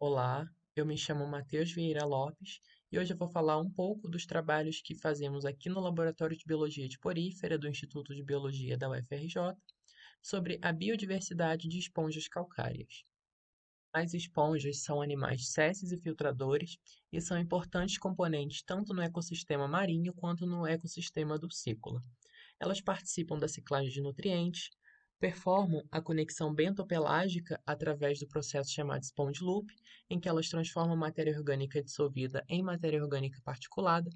Olá, eu me chamo Matheus Vieira Lopes e hoje eu vou falar um pouco dos trabalhos que fazemos aqui no Laboratório de Biologia de Porífera do Instituto de Biologia da UFRJ sobre a biodiversidade de esponjas calcárias. As esponjas são animais sésseis e filtradores e são importantes componentes tanto no ecossistema marinho quanto no ecossistema do Elas participam da ciclagem de nutrientes, performam a conexão bentopelágica através do processo chamado sponge loop, em que elas transformam matéria orgânica dissolvida em matéria orgânica particulada,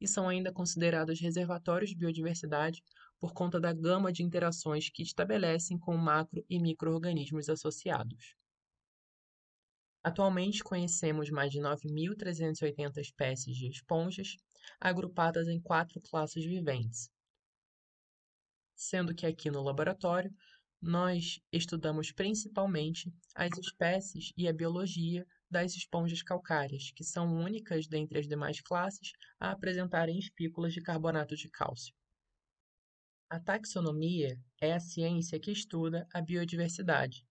e são ainda consideradas reservatórios de biodiversidade por conta da gama de interações que estabelecem com macro e micro-organismos associados. Atualmente conhecemos mais de 9.380 espécies de esponjas, agrupadas em quatro classes viventes, sendo que aqui no laboratório nós estudamos principalmente as espécies e a biologia das esponjas calcárias, que são únicas dentre as demais classes a apresentarem espículas de carbonato de cálcio. A taxonomia é a ciência que estuda a biodiversidade.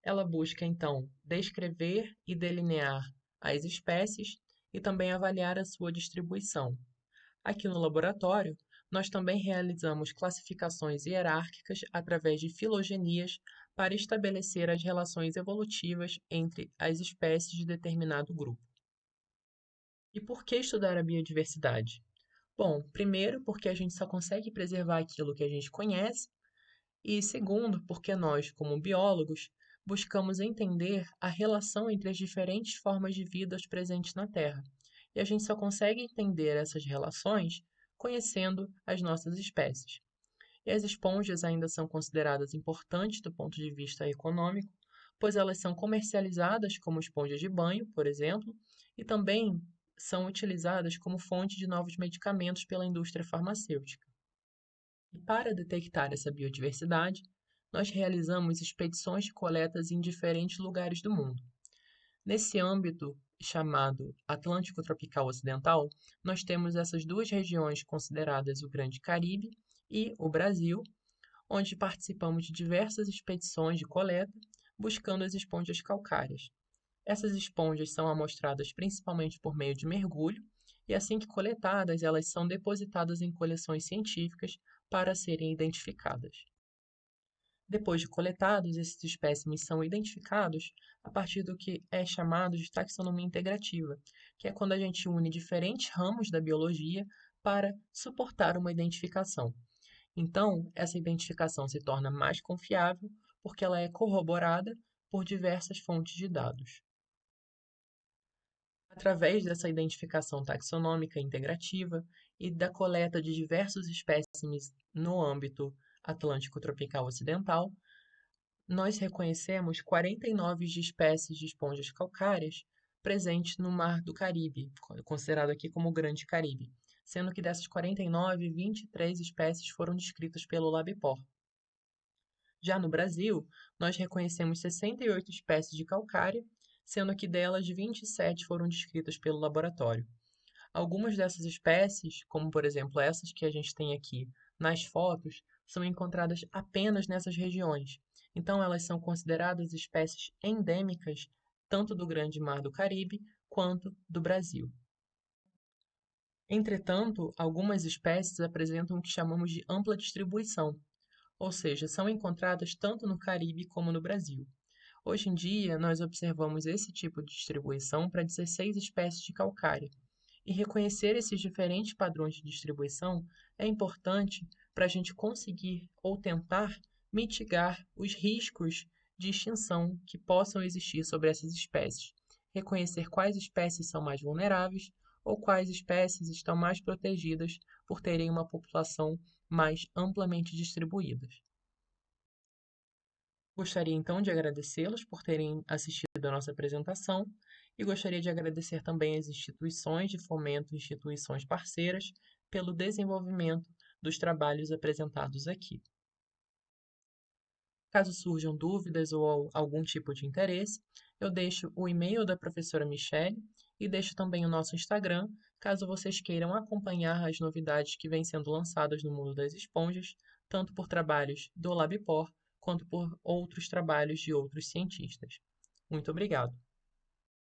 Ela busca, então, descrever e delinear as espécies e também avaliar a sua distribuição. Aqui no laboratório, nós também realizamos classificações hierárquicas através de filogenias para estabelecer as relações evolutivas entre as espécies de determinado grupo. E por que estudar a biodiversidade? Bom, primeiro, porque a gente só consegue preservar aquilo que a gente conhece, e segundo, porque nós, como biólogos, buscamos entender a relação entre as diferentes formas de vida presentes na Terra. E a gente só consegue entender essas relações conhecendo as nossas espécies. E as esponjas ainda são consideradas importantes do ponto de vista econômico, pois elas são comercializadas como esponjas de banho, por exemplo, e também são utilizadas como fonte de novos medicamentos pela indústria farmacêutica. E para detectar essa biodiversidade, nós realizamos expedições de coletas em diferentes lugares do mundo. Nesse âmbito chamado Atlântico Tropical Ocidental, nós temos essas duas regiões consideradas o Grande Caribe e o Brasil, onde participamos de diversas expedições de coleta buscando as esponjas calcárias. Essas esponjas são amostradas principalmente por meio de mergulho, e assim que coletadas, elas são depositadas em coleções científicas para serem identificadas. Depois de coletados, esses espécimes são identificados a partir do que é chamado de taxonomia integrativa, que é quando a gente une diferentes ramos da biologia para suportar uma identificação. Então, essa identificação se torna mais confiável porque ela é corroborada por diversas fontes de dados. Através dessa identificação taxonômica integrativa e da coleta de diversos espécimes no âmbito Atlântico Tropical Ocidental, nós reconhecemos 49 de espécies de esponjas calcárias presentes no Mar do Caribe, considerado aqui como o Grande Caribe, sendo que dessas 49, 23 espécies foram descritas pelo LabPOR. Já no Brasil, nós reconhecemos 68 espécies de calcária, sendo que delas 27 foram descritas pelo laboratório. Algumas dessas espécies, como por exemplo essas que a gente tem aqui nas fotos, são encontradas apenas nessas regiões. Então, elas são consideradas espécies endêmicas tanto do Grande Mar do Caribe quanto do Brasil. Entretanto, algumas espécies apresentam o que chamamos de ampla distribuição, ou seja, são encontradas tanto no Caribe como no Brasil. Hoje em dia, nós observamos esse tipo de distribuição para 16 espécies de calcária, e reconhecer esses diferentes padrões de distribuição é importante para a gente conseguir ou tentar mitigar os riscos de extinção que possam existir sobre essas espécies, reconhecer quais espécies são mais vulneráveis ou quais espécies estão mais protegidas por terem uma população mais amplamente distribuída. Gostaria então de agradecê-los por terem assistido a nossa apresentação e gostaria de agradecer também às instituições de fomento e instituições parceiras pelo desenvolvimento dos trabalhos apresentados aqui. Caso surjam dúvidas ou algum tipo de interesse, eu deixo o e-mail da professora Michele e deixo também o nosso Instagram, caso vocês queiram acompanhar as novidades que vêm sendo lançadas no mundo das esponjas, tanto por trabalhos do LabPOR quanto por outros trabalhos de outros cientistas. Muito obrigado!